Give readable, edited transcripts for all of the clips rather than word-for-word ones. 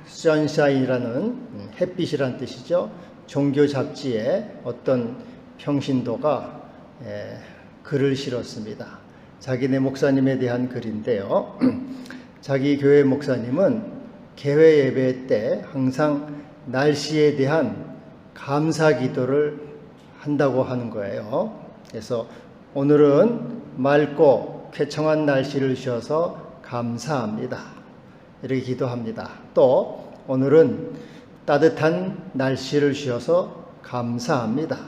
선샤인이라는 햇빛이란 뜻이죠. 종교 잡지에 어떤 평신도가 글을 실었습니다. 자기네 목사님에 대한 글인데요. 자기 교회 목사님은 개회 예배 때 항상 날씨에 대한 감사 기도를 한다고 하는 거예요. 그래서 오늘은 맑고 쾌청한 날씨를 주셔서 감사합니다. 이렇게 기도합니다. 또 오늘은 따뜻한 날씨를 주셔서 감사합니다.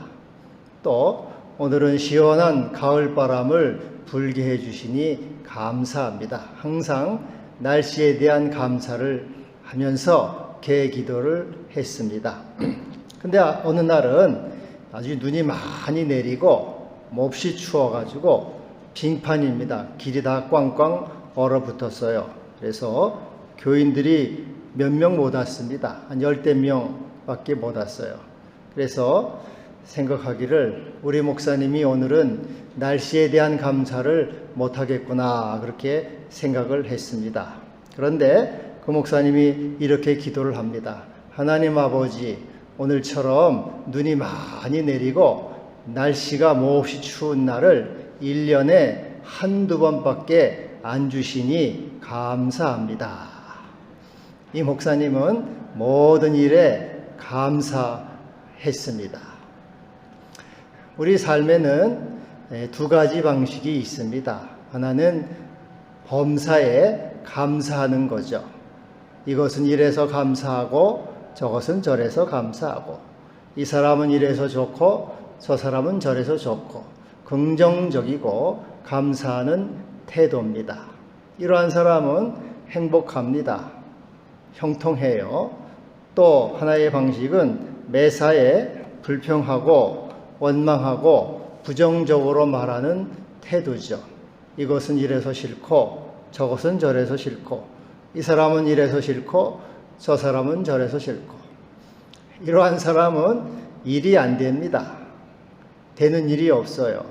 또 오늘은 시원한 가을바람을 불게 해주시니 감사합니다. 항상 날씨에 대한 감사를 하면서 개기도를 했습니다. 근데 어느 날은 아주 눈이 많이 내리고 몹시 추워가지고 빙판입니다. 길이 다 꽝꽝 얼어붙었어요. 그래서 교인들이 몇 명 못 왔습니다. 한 10명 밖에 못 왔어요. 그래서 생각하기를 우리 목사님이 오늘은 날씨에 대한 감사를 못하겠구나 그렇게 생각을 했습니다. 그런데 그 목사님이 이렇게 기도를 합니다. 하나님 아버지, 오늘처럼 눈이 많이 내리고 날씨가 몹시 추운 날을 1년에 한두 번밖에 안 주시니 감사합니다. 이 목사님은 모든 일에 감사했습니다. 우리 삶에는 두 가지 방식이 있습니다. 하나는 범사에 감사하는 거죠. 이것은 이래서 감사하고 저것은 저래서 감사하고, 이 사람은 이래서 좋고 저 사람은 저래서 좋고, 긍정적이고 감사하는 태도입니다. 이러한 사람은 행복합니다. 형통해요. 또 하나의 방식은 매사에 불평하고 원망하고 부정적으로 말하는 태도죠. 이것은 이래서 싫고 저것은 저래서 싫고, 이 사람은 이래서 싫고 저 사람은 저래서 싫고. 이러한 사람은 일이 안 됩니다. 되는 일이 없어요.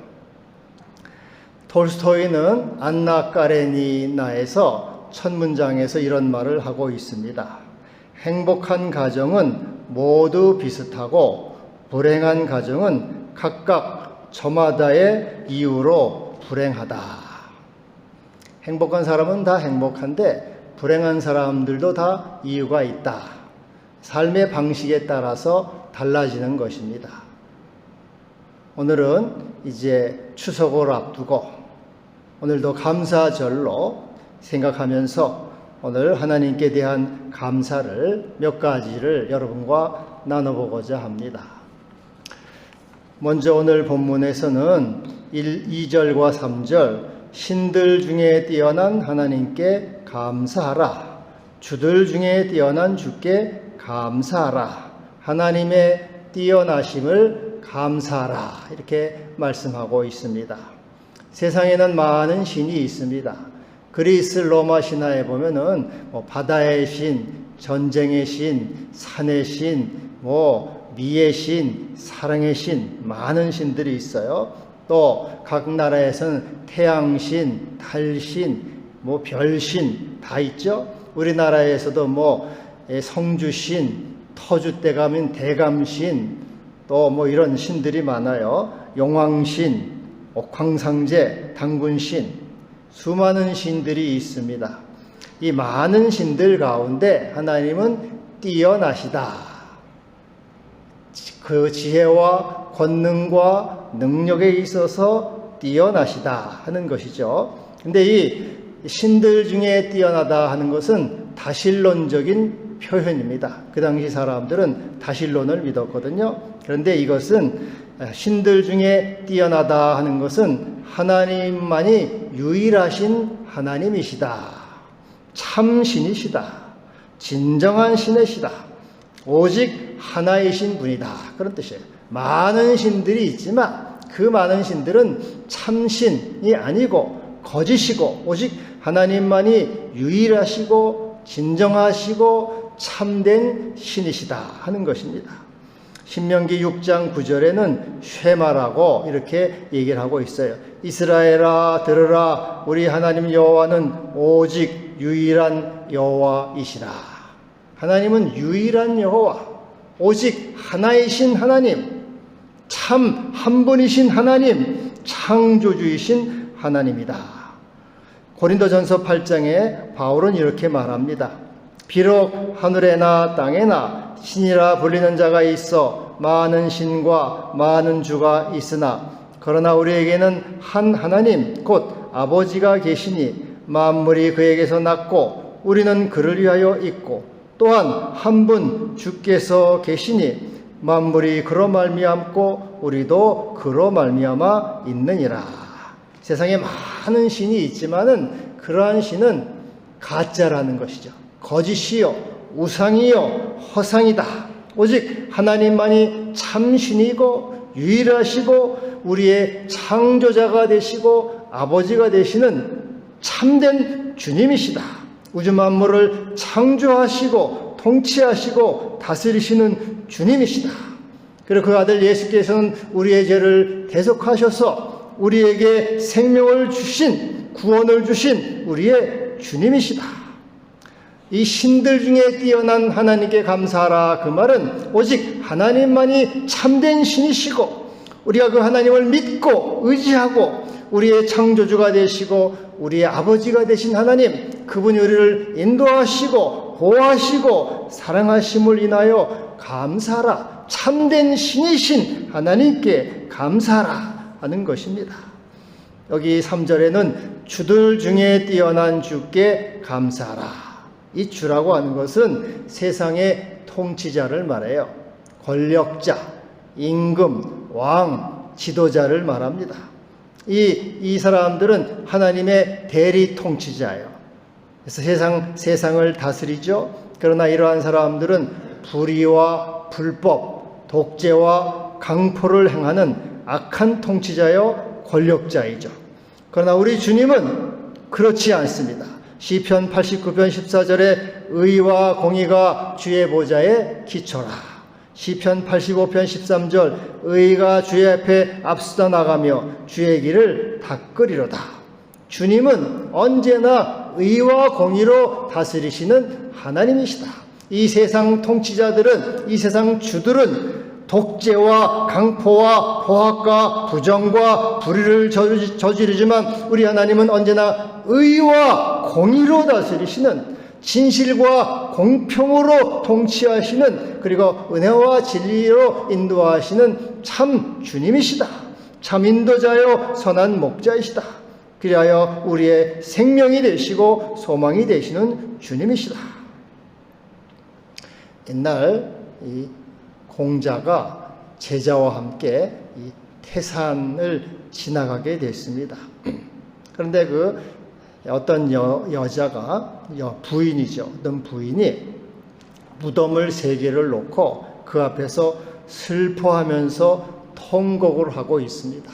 톨스토이는 안나 까레니나에서 첫 문장에서 이런 말을 하고 있습니다. 행복한 가정은 모두 비슷하고 불행한 가정은 각각 저마다의 이유로 불행하다. 행복한 사람은 다 행복한데 불행한 사람들도 다 이유가 있다. 삶의 방식에 따라서 달라지는 것입니다. 오늘은 이제 추석을 앞두고 오늘도 감사절로 생각하면서 오늘 하나님께 대한 감사를 몇 가지를 여러분과 나눠보고자 합니다. 먼저 오늘 본문에서는 2절과 3절 신들 중에 뛰어난 하나님께 감사하라. 주들 중에 뛰어난 주께 감사하라. 하나님의 뛰어나심을 감사하라. 이렇게 말씀하고 있습니다. 세상에는 많은 신이 있습니다. 그리스 로마 신화에 보면은 바다의 신, 전쟁의 신, 산의 신, 미의 신, 사랑의 신, 많은 신들이 있어요. 또 각 나라에서는 태양신, 달신, 별신 다 있죠. 우리나라에서도 성주신, 터줏대 감인 대감신, 또 이런 신들이 많아요. 용왕신, 옥황상제, 당군신, 수많은 신들이 있습니다. 이 많은 신들 가운데 하나님은 뛰어나시다. 그 지혜와 권능과 능력에 있어서 뛰어나시다 하는 것이죠. 근데 이 신들 중에 뛰어나다 하는 것은 다신론적인 표현입니다. 그 당시 사람들은 다신론을 믿었거든요. 그런데 이것은 신들 중에 뛰어나다 하는 것은 하나님만이 유일하신 하나님이시다. 참 신이시다. 진정한 신이시다. 오직 하나이신 분이다. 그런 뜻이에요. 많은 신들이 있지만 그 많은 신들은 참신이 아니고 거짓이고 오직 하나님만이 유일하시고 진정하시고 참된 신이시다 하는 것입니다. 신명기 6장 9절에는 쉐마라고 이렇게 얘기를 하고 있어요. 이스라엘아 들으라, 우리 하나님 여호와는 오직 유일한 여호와이시라. 하나님은 유일한 여호와, 오직 하나이신 하나님, 참 한 분이신 하나님, 창조주이신 하나님이다. 고린도전서 8장에 바울은 이렇게 말합니다. 비록 하늘에나 땅에나 신이라 불리는 자가 있어 많은 신과 많은 주가 있으나 그러나 우리에게는 한 하나님 곧 아버지가 계시니 만물이 그에게서 났고 우리는 그를 위하여 있고 또한 한 분 주께서 계시니 만물이 그로 말미암고 우리도 그로 말미암아 있느니라. 세상에 많은 신이 있지만은 그러한 신은 가짜라는 것이죠. 거짓이요, 우상이요, 허상이다. 오직 하나님만이 참신이고 유일하시고 우리의 창조자가 되시고 아버지가 되시는 참된 주님이시다. 우주 만물을 창조하시고 통치하시고 다스리시는 주님이시다. 그리고 그 아들 예수께서는 우리의 죄를 대속하셔서 우리에게 생명을 주신, 구원을 주신 우리의 주님이시다. 이 신들 중에 뛰어난 하나님께 감사하라. 그 말은 오직 하나님만이 참된 신이시고 우리가 그 하나님을 믿고 의지하고 우리의 창조주가 되시고 우리의 아버지가 되신 하나님, 그분이 우리를 인도하시고 보호하시고 사랑하심을 인하여 감사하라. 참된 신이신 하나님께 감사하라 하는 것입니다. 여기 3절에는 주들 중에 뛰어난 주께 감사하라. 이 주라고 하는 것은 세상의 통치자를 말해요. 권력자, 임금, 왕, 지도자를 말합니다. 이 사람들은 하나님의 대리 통치자예요. 그래서 세상을 다스리죠. 그러나 이러한 사람들은 불의와 불법, 독재와 강포를 행하는 악한 통치자요 권력자이죠. 그러나 우리 주님은 그렇지 않습니다. 시편 89편 14절에 의와 공의가 주의 보좌에 기초라. 시편 85편 13절 의가 주의 앞에 앞서다 나가며 주의 길을 닦으리로다. 주님은 언제나 의와 공의로 다스리시는 하나님이시다. 이 세상 통치자들은, 이 세상 주들은 독재와 강포와 포악과 부정과 불의를 저지르지만 우리 하나님은 언제나 의와 공의로 다스리시는, 진실과 공평으로 통치하시는, 그리고 은혜와 진리로 인도하시는 참 주님이시다. 참 인도자요 선한 목자이시다. 그리하여 우리의 생명이 되시고 소망이 되시는 주님이시다. 옛날 이 공자가 제자와 함께 이 태산을 지나가게 됐습니다. 그런데 그 어떤 여자가 부인이죠. 어떤 부인이 무덤을 3개를 놓고 그 앞에서 슬퍼하면서 통곡을 하고 있습니다.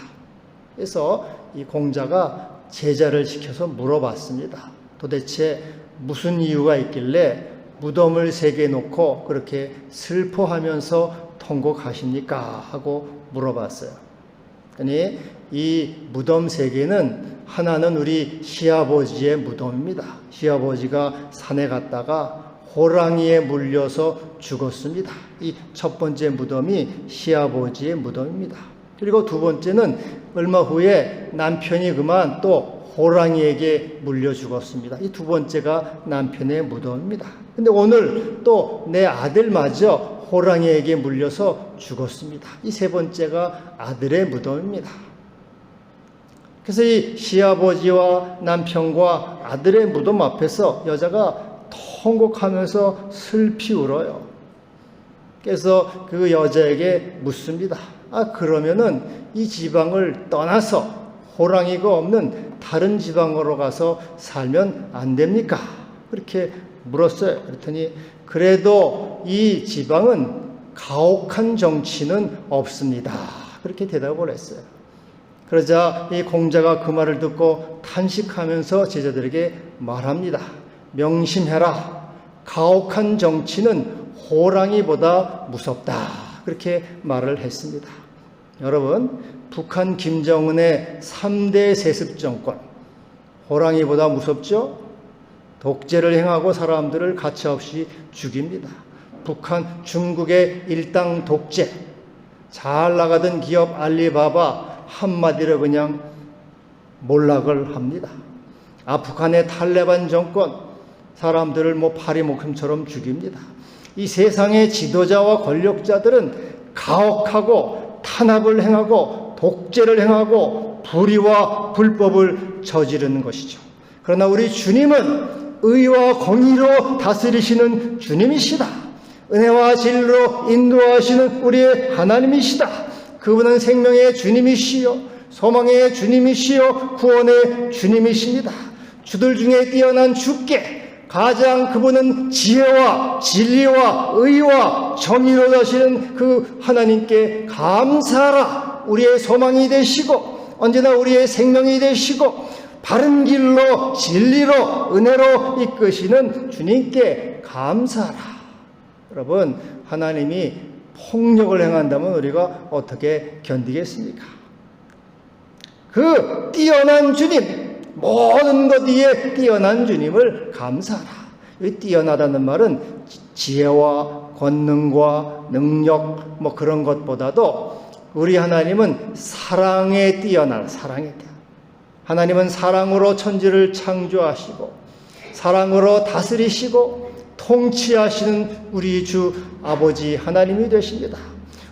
그래서 이 공자가 제자를 시켜서 물어봤습니다. 도대체 무슨 이유가 있길래 무덤을 3개 놓고 그렇게 슬퍼하면서 통곡하십니까? 하고 물어봤어요. 아니, 이 무덤 3개는 하나는 우리 시아버지의 무덤입니다. 시아버지가 산에 갔다가 호랑이에 물려서 죽었습니다. 이 첫 번째 무덤이 시아버지의 무덤입니다. 그리고 두 번째는 얼마 후에 남편이 그만 또 호랑이에게 물려 죽었습니다. 이 두 번째가 남편의 무덤입니다. 근데 오늘 또 내 아들마저 호랑이에게 물려서 죽었습니다. 이 3번째가 아들의 무덤입니다. 그래서 이 시아버지와 남편과 아들의 무덤 앞에서 여자가 통곡하면서 슬피 울어요. 그래서 그 여자에게 묻습니다. 그러면은 이 지방을 떠나서 호랑이가 없는 다른 지방으로 가서 살면 안 됩니까? 그렇게 물었어요. 그랬더니 그래도 이 지방은 가혹한 정치는 없습니다. 그렇게 대답을 했어요. 그러자 이 공자가 그 말을 듣고 탄식하면서 제자들에게 말합니다. 명심해라. 가혹한 정치는 호랑이보다 무섭다. 그렇게 말을 했습니다. 여러분, 북한 김정은의 3대 세습 정권, 호랑이보다 무섭죠? 독재를 행하고 사람들을 가차없이 죽입니다. 북한, 중국의 일당 독재, 잘 나가던 기업 알리바바 한마디로 그냥 몰락을 합니다. 아프간의 탈레반 정권, 사람들을 파리목숨처럼 죽입니다. 이 세상의 지도자와 권력자들은 가혹하고 탄압을 행하고 독재를 행하고 불의와 불법을 저지르는 것이죠. 그러나 우리 주님은 의와 공의로 다스리시는 주님이시다. 은혜와 진리로 인도하시는 우리의 하나님이시다. 그분은 생명의 주님이시요 소망의 주님이시요 구원의 주님이십니다. 주들 중에 뛰어난 주께 가장 그분은 지혜와 진리와 의와 정의로 다시는 그 하나님께 감사하라. 우리의 소망이 되시고 언제나 우리의 생명이 되시고 바른 길로 진리로 은혜로 이끄시는 주님께 감사하라. 여러분, 하나님이 폭력을 행한다면 우리가 어떻게 견디겠습니까? 그 뛰어난 주님, 모든 것 위에 뛰어난 주님을 감사하라. 이 뛰어나다는 말은 지혜와 권능과 능력 그런 것보다도 우리 하나님은 사랑에 뛰어난 하나님은 사랑으로 천지를 창조하시고 사랑으로 다스리시고 통치하시는 우리 주 아버지 하나님이 되십니다.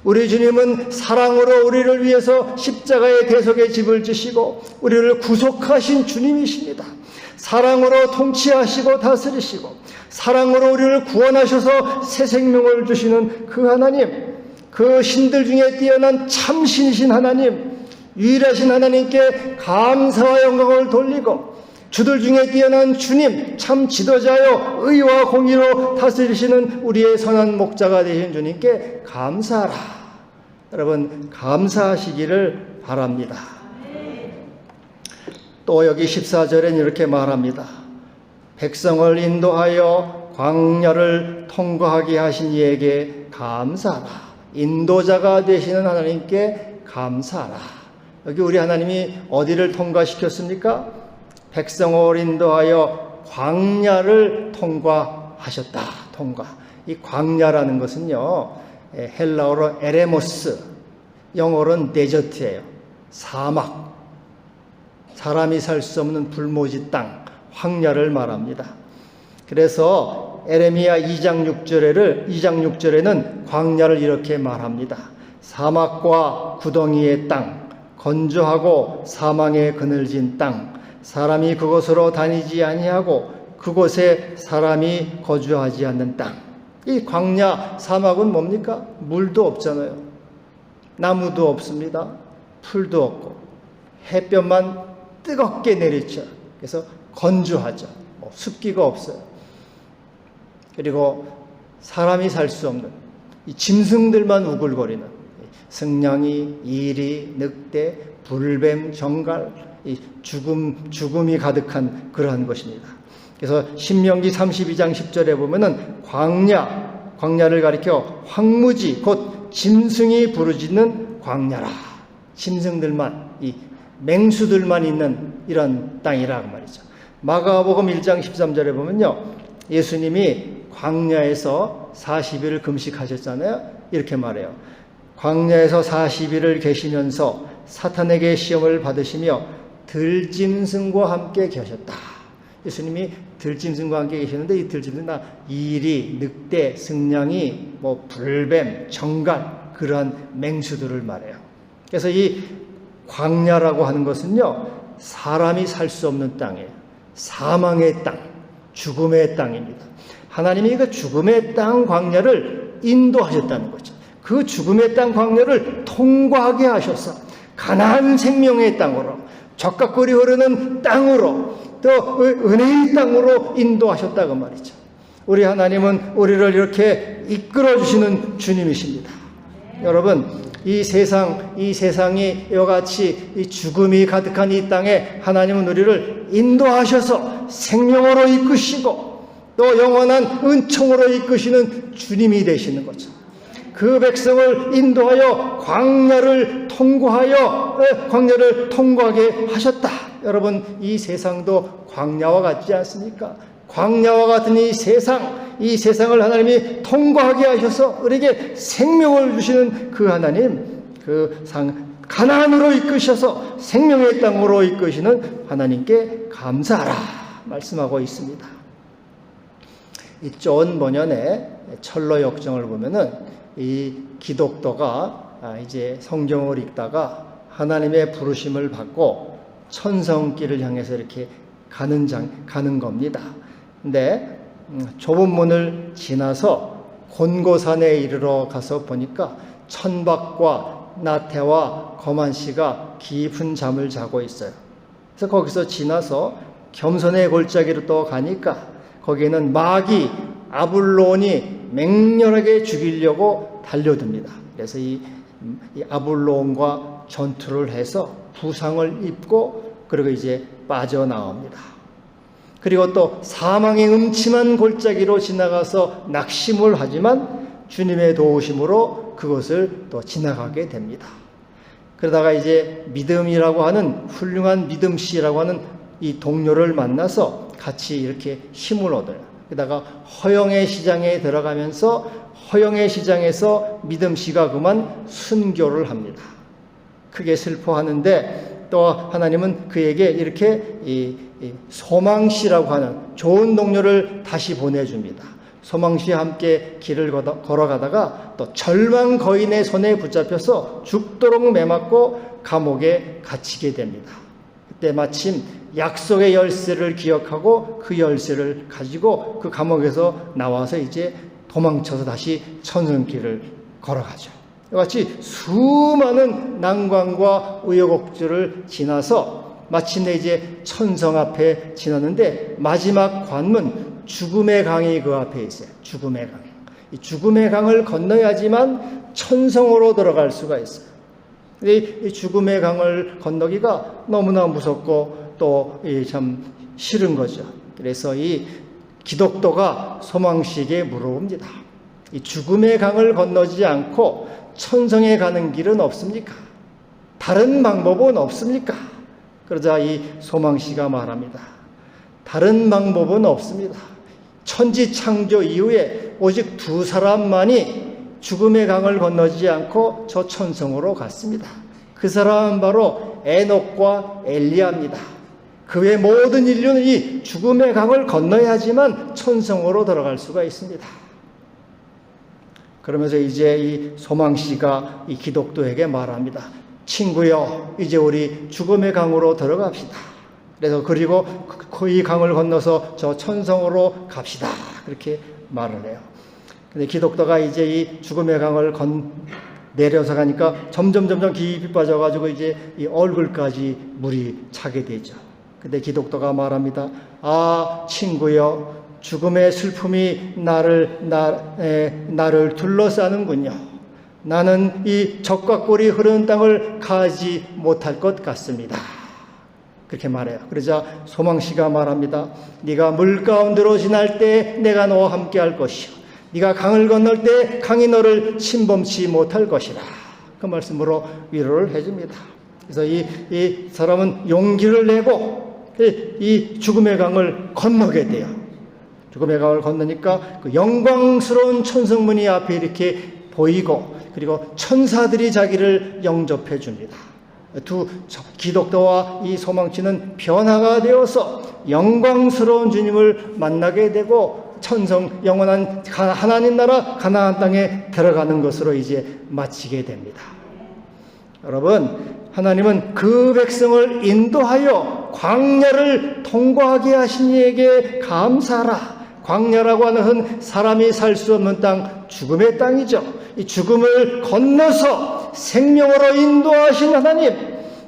우리 주님은 사랑으로 우리를 위해서 십자가의 대속의 집을 지시고 우리를 구속하신 주님이십니다. 사랑으로 통치하시고 다스리시고 사랑으로 우리를 구원하셔서 새 생명을 주시는 그 하나님, 그 신들 중에 뛰어난 참신이신 하나님, 유일하신 하나님께 감사와 영광을 돌리고 주들 중에 뛰어난 주님, 참 지도자요 의와 공의로 다스리시는 우리의 선한 목자가 되신 주님께 감사하라. 여러분, 감사하시기를 바랍니다. 또 여기 14절엔 이렇게 말합니다. 백성을 인도하여 광야를 통과하게 하신 이에게 감사하라. 인도자가 되시는 하나님께 감사하라. 여기 우리 하나님이 어디를 통과시켰습니까? 백성을 인도하여 광야를 통과하셨다. 이 광야라는 것은요, 헬라어로 에레모스, 영어로는 데저트예요. 사막, 사람이 살 수 없는 불모지 땅, 황야를 말합니다. 그래서 에레미야 2장 6절에는 광야를 이렇게 말합니다. 사막과 구덩이의 땅, 건조하고 사망의 그늘진 땅, 사람이 그곳으로 다니지 아니하고 그곳에 사람이 거주하지 않는 땅. 이 광야 사막은 뭡니까? 물도 없잖아요. 나무도 없습니다. 풀도 없고 햇볕만 뜨겁게 내리쳐. 그래서 건조하죠. 습기가 없어요. 그리고 사람이 살 수 없는 이 짐승들만 우글거리는 승냥이, 이리, 늑대, 불뱀, 정갈, 이 죽음이 가득한 그러한 것입니다. 그래서 신명기 32장 10절에 보면은 광야를 가리켜 황무지, 곧 짐승이 부르짖는 광야라. 짐승들만, 이 맹수들만 있는 이런 땅이라고 말이죠. 마가복음 1장 13절에 보면요, 예수님이 광야에서 40일을 금식하셨잖아요. 이렇게 말해요. 광야에서 40일을 계시면서 사탄에게 시험을 받으시며 들짐승과 함께 계셨다. 예수님이 들짐승과 함께 계셨는데 이 들짐승은 이리, 늑대, 승냥이, 불뱀, 정갈, 그러한 맹수들을 말해요. 그래서 이 광야라고 하는 것은요, 사람이 살 수 없는 땅이에요. 사망의 땅, 죽음의 땅입니다. 하나님이 그 죽음의 땅 광야를 인도하셨다는 거죠. 그 죽음의 땅 광야를 통과하게 하셔서 가나안 생명의 땅으로, 적각골이 흐르는 땅으로, 또 은혜의 땅으로 인도하셨다고 말이죠. 우리 하나님은 우리를 이렇게 이끌어 주시는 주님이십니다. 여러분, 이 세상이 이와 같이 이 죽음이 가득한 이 땅에 하나님은 우리를 인도하셔서 생명으로 이끄시고 또 영원한 은총으로 이끄시는 주님이 되시는 거죠. 그 백성을 인도하여 광야를 통과하게 하셨다. 여러분, 이 세상도 광야와 같지 않습니까? 광야와 같은 이 세상을 하나님이 통과하게 하셔서 우리에게 생명을 주시는 그 하나님, 가나안으로 이끄셔서 생명의 땅으로 이끄시는 하나님께 감사하라 말씀하고 있습니다. 이 존 번연의 철로 역정을 보면은 이 기독도가 이제 성경을 읽다가 하나님의 부르심을 받고 천성길을 향해서 이렇게 가는 겁니다. 근데 좁은 문을 지나서 곤고산에 이르러 가서 보니까 천박과 나태와 거만씨가 깊은 잠을 자고 있어요. 그래서 거기서 지나서 겸손의 골짜기로 또 가니까 거기에는 마귀 아블론이 맹렬하게 죽이려고 달려듭니다. 그래서 이 아블론과 전투를 해서 부상을 입고 그리고 이제 빠져나옵니다. 그리고 또 사망의 음침한 골짜기로 지나가서 낙심을 하지만 주님의 도우심으로 그것을 또 지나가게 됩니다. 그러다가 이제 믿음이라고 하는 훌륭한 믿음씨라고 하는 이 동료를 만나서 같이 이렇게 힘을 얻어요. 그러다가 허영의 시장에 들어가면서 허영의 시장에서 믿음씨가 그만 순교를 합니다. 크게 슬퍼하는데 또 하나님은 그에게 이렇게 이 소망씨라고 하는 좋은 동료를 다시 보내줍니다. 소망씨와 함께 길을 걸어가다가 또 절망 거인의 손에 붙잡혀서 죽도록 매맞고 감옥에 갇히게 됩니다. 그때 마침 약속의 열쇠를 기억하고 그 열쇠를 가지고 그 감옥에서 나와서 이제 도망쳐서 다시 천성길을 걸어가죠. 이같이 수많은 난관과 우여곡절을 지나서 마침내 이제 천성 앞에 지났는데 마지막 관문 죽음의 강이 그 앞에 있어요. 죽음의 강. 이 죽음의 강을 건너야지만 천성으로 들어갈 수가 있어요. 이 죽음의 강을 건너기가 너무나 무섭고 또 참 싫은 거죠. 그래서 이 기독도가 소망씨에게 물어봅니다. 이 죽음의 강을 건너지 않고 천성에 가는 길은 없습니까? 다른 방법은 없습니까? 그러자 이 소망씨가 말합니다. 다른 방법은 없습니다. 천지 창조 이후에 오직 두 사람만이 죽음의 강을 건너지 않고 저 천성으로 갔습니다. 그 사람은 바로 에녹과 엘리야입니다. 그 외 모든 인류는 이 죽음의 강을 건너야지만 천성으로 들어갈 수가 있습니다. 그러면서 이제 이 소망씨가 이 기독도에게 말합니다. 친구여, 이제 우리 죽음의 강으로 들어갑시다. 그래서 그리고 이 강을 건너서 저 천성으로 갑시다. 그렇게 말을 해요. 근데 기독도가 이제 이 죽음의 강을 내려서 가니까 점점 깊이 빠져가지고 이제 이 얼굴까지 물이 차게 되죠. 근데 기독도가 말합니다. 아, 친구여, 죽음의 슬픔이 나를 둘러싸는군요. 나는 이 적과 꿀이 흐르는 땅을 가지 못할 것 같습니다. 그렇게 말해요. 그러자 소망씨가 말합니다. 네가 물 가운데로 지날 때 내가 너와 함께 할 것이요, 네가 강을 건널 때 강이 너를 침범치 못할 것이라. 그 말씀으로 위로를 해줍니다. 그래서 이 사람은 용기를 내고 이 죽음의 강을 건너게 돼요. 죽음의 강을 건너니까 그 영광스러운 천성문이 앞에 이렇게 보이고 그리고 천사들이 자기를 영접해 줍니다. 두 기독도와 이 소망씨는 변화가 되어서 영광스러운 주님을 만나게 되고 천성 영원한 하나님 나라 가나안 땅에 들어가는 것으로 이제 마치게 됩니다. 여러분, 하나님은 그 백성을 인도하여 광야를 통과하게 하신 이에게 감사하라. 광야라고 하는 사람이 살 수 없는 땅, 죽음의 땅이죠. 이 죽음을 건너서 생명으로 인도하신 하나님,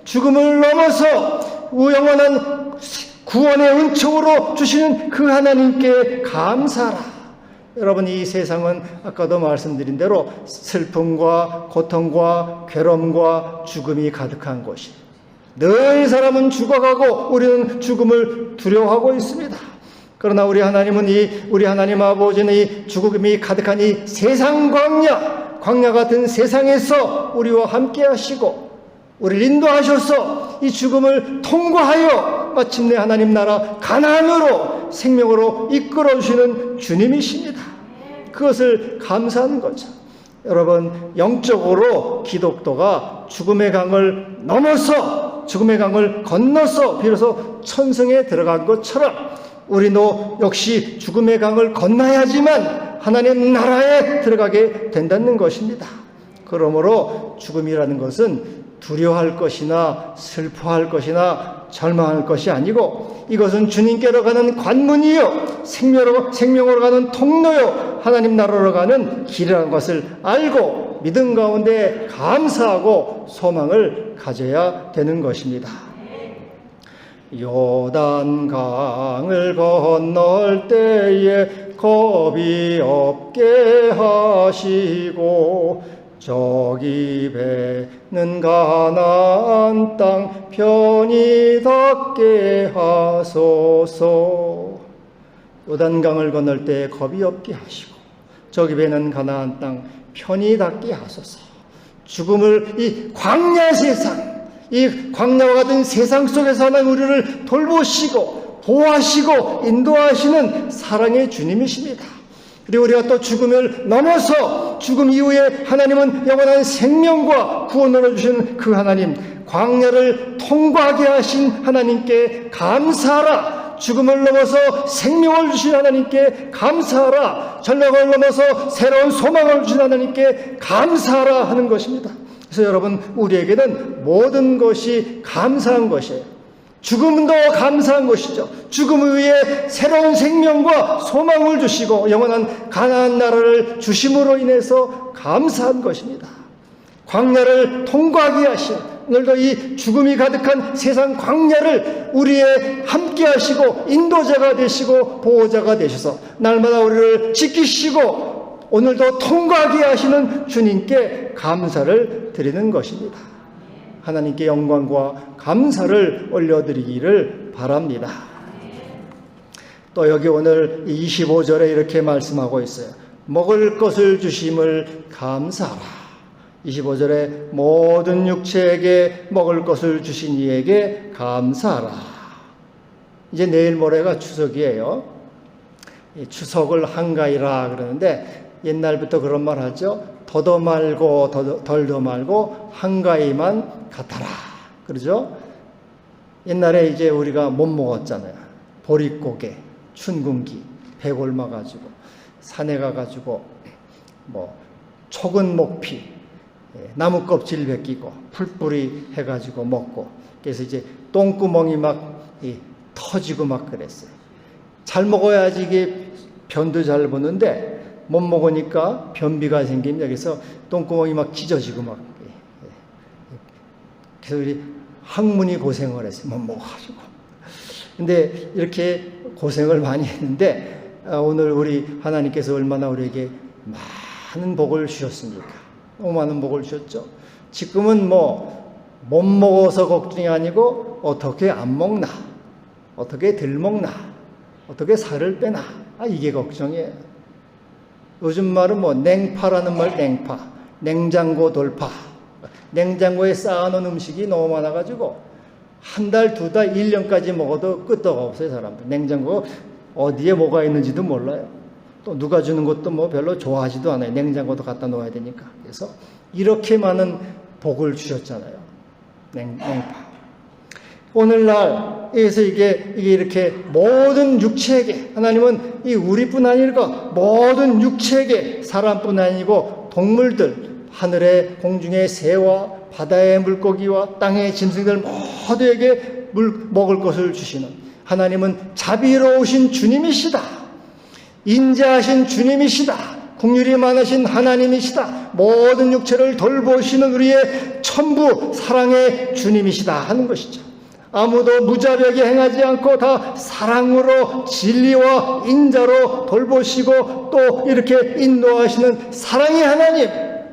죽음을 넘어서 영원한 구원의 은총으로 주시는 그 하나님께 감사하라. 여러분, 이 세상은 아까도 말씀드린 대로 슬픔과 고통과 괴로움과 죽음이 가득한 곳이, 늘 사람은 죽어가고 우리는 죽음을 두려워하고 있습니다. 그러나 우리 하나님은 우리 하나님 아버지는 이 죽음이 가득한 이 세상 광야 같은 세상에서 우리와 함께 하시고 우리를 인도하셔서 이 죽음을 통과하여 마침내 하나님 나라 가나안으로 생명으로 이끌어주시는 주님이십니다. 그것을 감사하는 거죠. 여러분, 영적으로 기독교가 죽음의 강을 넘어서, 죽음의 강을 건너서 비로소 천성에 들어간 것처럼 우리도 역시 죽음의 강을 건너야지만 하나님 나라에 들어가게 된다는 것입니다. 그러므로 죽음이라는 것은 두려워할 것이나 슬퍼할 것이나 절망할 것이 아니고, 이것은 주님께로 가는 관문이요, 생명으로 가는 통로요, 하나님 나라로 가는 길이라는 것을 알고 믿음 가운데 감사하고 소망을 가져야 되는 것입니다. 요단강을 건널 때에 겁이 없게 하시고 저기 배는 가나안 땅 편히 닿게 하소서. 요단강을 건널 때 겁이 없게 하시고 저기 배는 가나안 땅 편히 닿게 하소서. 죽음을 이 광야 세상, 이 광야와 같은 세상 속에서 하나님 우리를 돌보시고 보호하시고 인도하시는 사랑의 주님이십니다. 그리고 우리가 또 죽음을 넘어서 죽음 이후에 하나님은 영원한 생명과 구원을 주시는 그 하나님, 광야를 통과하게 하신 하나님께 감사하라. 죽음을 넘어서 생명을 주신 하나님께 감사하라. 절망을 넘어서 새로운 소망을 주신 하나님께 감사하라 하는 것입니다. 그래서 여러분, 우리에게는 모든 것이 감사한 것이에요. 죽음도 감사한 것이죠. 죽음 후에 새로운 생명과 소망을 주시고 영원한 가나안 나라를 주심으로 인해서 감사한 것입니다. 광야를 통과하게 하신, 오늘도 이 죽음이 가득한 세상 광야를 우리의 함께 하시고 인도자가 되시고 보호자가 되셔서 날마다 우리를 지키시고 오늘도 통과하게 하시는 주님께 감사를 드리는 것입니다. 하나님께 영광과 감사를 올려드리기를 바랍니다. 또 여기 오늘 25절에 이렇게 말씀하고 있어요. 먹을 것을 주심을 감사하라. 25절에 모든 육체에게 먹을 것을 주신 이에게 감사하라. 이제 내일 모레가 추석이에요. 추석을 한가위라 그러는데 옛날부터 그런 말 하죠. 더도 말고 덜도 말고 한가위만 같아라. 그러죠? 옛날에 이제 우리가 못 먹었잖아요. 보릿고개, 춘궁기, 배 굶어가지고 산에 가가지고 뭐 촉은 목피, 나무 껍질 벗기고 풀뿌리 해가지고 먹고, 그래서 이제 똥구멍이 막 터지고 막 그랬어요. 잘 먹어야지 이게 변도 잘 보는데 못 먹으니까 변비가 생깁니다. 그래서 똥구멍이 막 찢어지고 막. 그래서 우리 학문이 고생을 했어요. 못 먹어가지고. 근데 이렇게 고생을 많이 했는데 오늘 우리 하나님께서 얼마나 우리에게 많은 복을 주셨습니까? 너무 많은 복을 주셨죠. 지금은 뭐 못 먹어서 걱정이 아니고 어떻게 안 먹나, 어떻게 덜 먹나, 어떻게 살을 빼나, 이게 걱정이에요. 요즘 말은 뭐 냉파라는 말, 냉파, 냉장고 돌파. 냉장고에 쌓아놓은 음식이 너무 많아가지고 한 달, 두 달, 1년까지 먹어도 끄떡 없어요, 사람들. 냉장고 어디에 뭐가 있는지도 몰라요. 또 누가 주는 것도 뭐 별로 좋아하지도 않아요. 냉장고도 갖다 놓아야 되니까. 그래서 이렇게 많은 복을 주셨잖아요. 냉파. 오늘날에서 이게 이렇게 모든 육체에게, 하나님은 이 우리뿐 아니고 모든 육체에게, 사람뿐 아니고 동물들, 하늘의 공중의 새와 바다의 물고기와 땅의 짐승들 모두에게 먹을 것을 주시는 하나님은 자비로우신 주님이시다. 인자하신 주님이시다. 긍휼이 많으신 하나님이시다. 모든 육체를 돌보시는 우리의 천부 사랑의 주님이시다 하는 것이죠. 아무도 무자비하게 행하지 않고 다 사랑으로 진리와 인자로 돌보시고 또 이렇게 인도하시는 사랑의 하나님,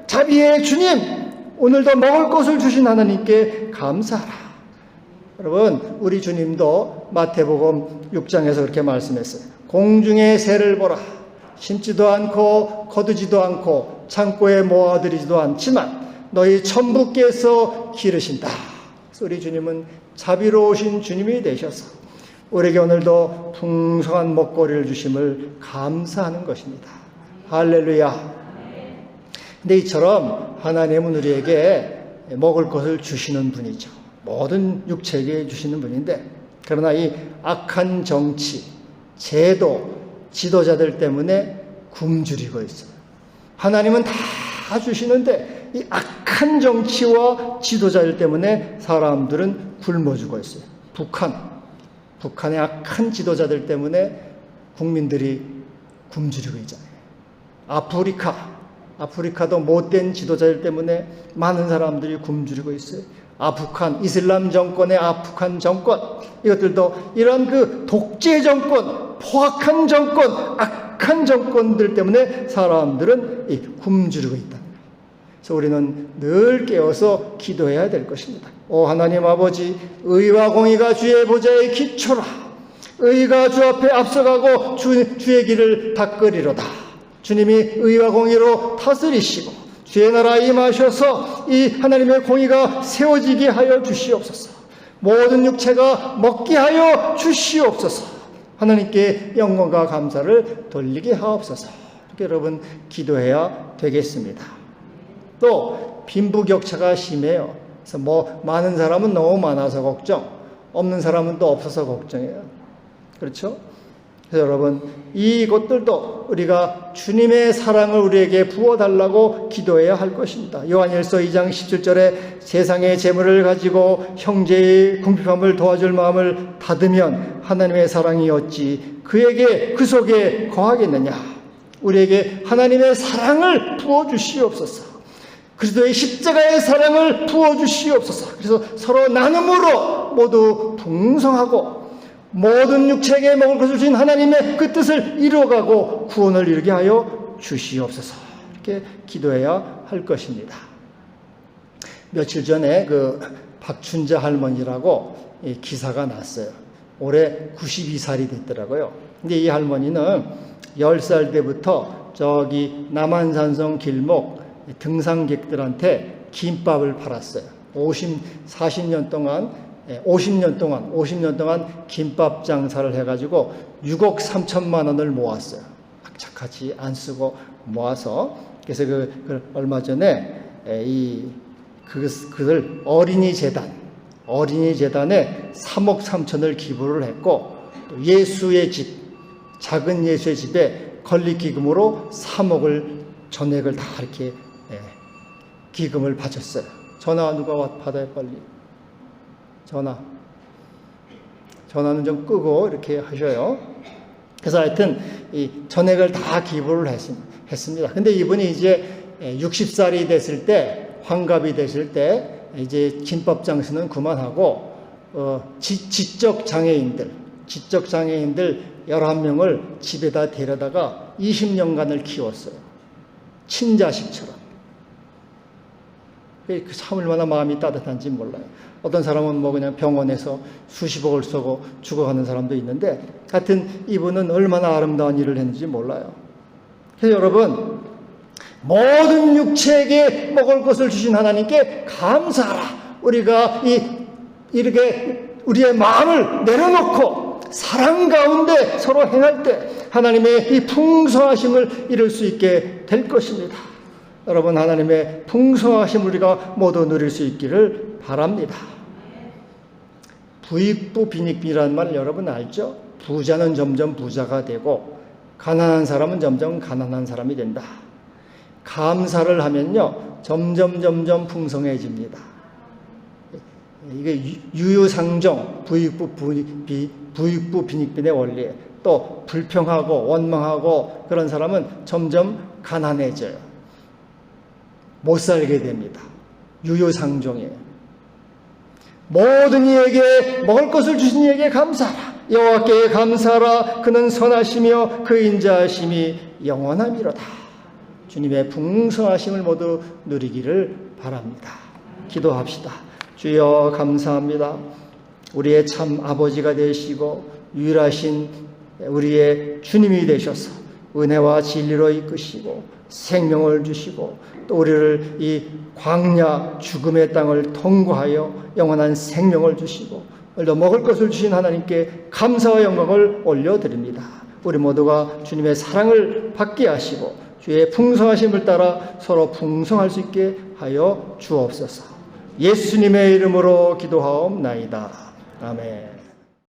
자비의 주님, 오늘도 먹을 것을 주신 하나님께 감사하라. 여러분, 우리 주님도 마태복음 6장에서 그렇게 말씀했어요. 공중의 새를 보라. 심지도 않고 거두지도 않고 창고에 모아들이지도 않지만 너희 천부께서 기르신다. 그래서 우리 주님은 자비로우신 주님이 되셔서 우리에게 오늘도 풍성한 먹거리를 주심을 감사하는 것입니다. 할렐루야. 근데 이처럼 하나님은 우리에게 먹을 것을 주시는 분이죠. 모든 육체에게 주시는 분인데, 그러나 이 악한 정치, 제도, 지도자들 때문에 굶주리고 있어요. 하나님은 다 주시는데 이 악한 정치와 지도자들 때문에 사람들은 굶어 죽어 있어요. 북한의 악한 지도자들 때문에 국민들이 굶주리고 있잖아요. 아프리카도 못된 지도자들 때문에 많은 사람들이 굶주리고 있어요. 이슬람 정권의 아프간 정권, 이것들도 이런 그 독재 정권, 포악한 정권, 악한 정권들 때문에 사람들은 굶주리고 있다. 그래서 우리는 늘 깨어서 기도해야 될 것입니다. 오 하나님 아버지, 의와 공의가 주의 보좌의 기초라. 의가 주 앞에 앞서가고 주의 길을 닦으리로다. 주님이 의와 공의로 다스리시고 주의 나라 임하셔서 이 하나님의 공의가 세워지게 하여 주시옵소서. 모든 육체가 먹게 하여 주시옵소서. 하나님께 영광과 감사를 돌리게 하옵소서. 이렇게 여러분 기도해야 되겠습니다. 또 빈부격차가 심해요. 그래서 많은 사람은 너무 많아서 걱정, 없는 사람은 또 없어서 걱정해요. 그렇죠? 그래서 여러분 이것들도 우리가 주님의 사랑을 우리에게 부어달라고 기도해야 할 것입니다. 요한일서 2장 17절에 세상의 재물을 가지고 형제의 궁핍함을 도와줄 마음을 닫으면 하나님의 사랑이 어찌 그 속에 거하겠느냐. 우리에게 하나님의 사랑을 부어주시옵소서. 그리스도의 십자가의 사랑을 부어주시옵소서. 그래서 서로 나눔으로 모두 풍성하고 모든 육체에게 먹을 것을 주신 하나님의 그 뜻을 이루어가고 구원을 이루게 하여 주시옵소서. 이렇게 기도해야 할 것입니다. 며칠 전에 그 박춘자 할머니라고 기사가 났어요. 올해 92살이 됐더라고요. 근데 이 할머니는 10살 때부터 저기 남한산성 길목 등산객들한테 김밥을 팔았어요. 50년 동안 김밥 장사를 해가지고 6억 3천만 원을 모았어요. 악착같이 안 쓰고 모아서. 그래서 얼마 전에 그걸 어린이재단에 3억 3천을 기부를 했고, 또 작은 예수의 집에 건립기금으로 3억을 전액을 다 이렇게 기금을 바쳤어요. 전화 누가 받아요, 빨리. 전화는 좀 끄고 이렇게 하셔요. 그래서 하여튼 이 전액을 다 기부를 했습니다. 근데 이분이 이제 60살이 됐을 때, 환갑이 됐을 때 이제 김밥 장사는 그만하고 지적 장애인들 11명을 집에다 데려다가 20년간을 키웠어요. 친자식처럼. 참 얼마나 마음이 따뜻한지 몰라요. 어떤 사람은 그냥 병원에서 수십억을 쓰고 죽어가는 사람도 있는데, 하여튼 이분은 얼마나 아름다운 일을 했는지 몰라요. 그래서 여러분, 모든 육체에게 먹을 것을 주신 하나님께 감사하라. 우리가 이렇게 우리의 마음을 내려놓고 사랑 가운데 서로 행할 때 하나님의 이 풍성하심을 이룰 수 있게 될 것입니다. 여러분, 하나님의 풍성하심 우리가 모두 누릴 수 있기를 바랍니다. 부익부 빈익빈이라는 말 여러분 알죠? 부자는 점점 부자가 되고 가난한 사람은 점점 가난한 사람이 된다. 감사를 하면요 점점 풍성해집니다. 이게 유유상종, 부익부 빈익빈의 원리예요. 또 불평하고 원망하고 그런 사람은 점점 가난해져요. 못 살게 됩니다. 유유상종이에요. 모든 이에게 먹을 것을 주신 이에게 감사하라. 여호와께 감사하라. 그는 선하시며 그 인자하심이 영원함이로다. 주님의 풍성하심을 모두 누리기를 바랍니다. 기도합시다. 주여 감사합니다. 우리의 참 아버지가 되시고 유일하신 우리의 주님이 되셔서 은혜와 진리로 이끄시고 생명을 주시고 또 우리를 이 광야 죽음의 땅을 통과하여 영원한 생명을 주시고 오늘도 먹을 것을 주신 하나님께 감사와 영광을 올려드립니다. 우리 모두가 주님의 사랑을 받게 하시고 주의 풍성하심을 따라 서로 풍성할 수 있게 하여 주옵소서. 예수님의 이름으로 기도하옵나이다. 아멘.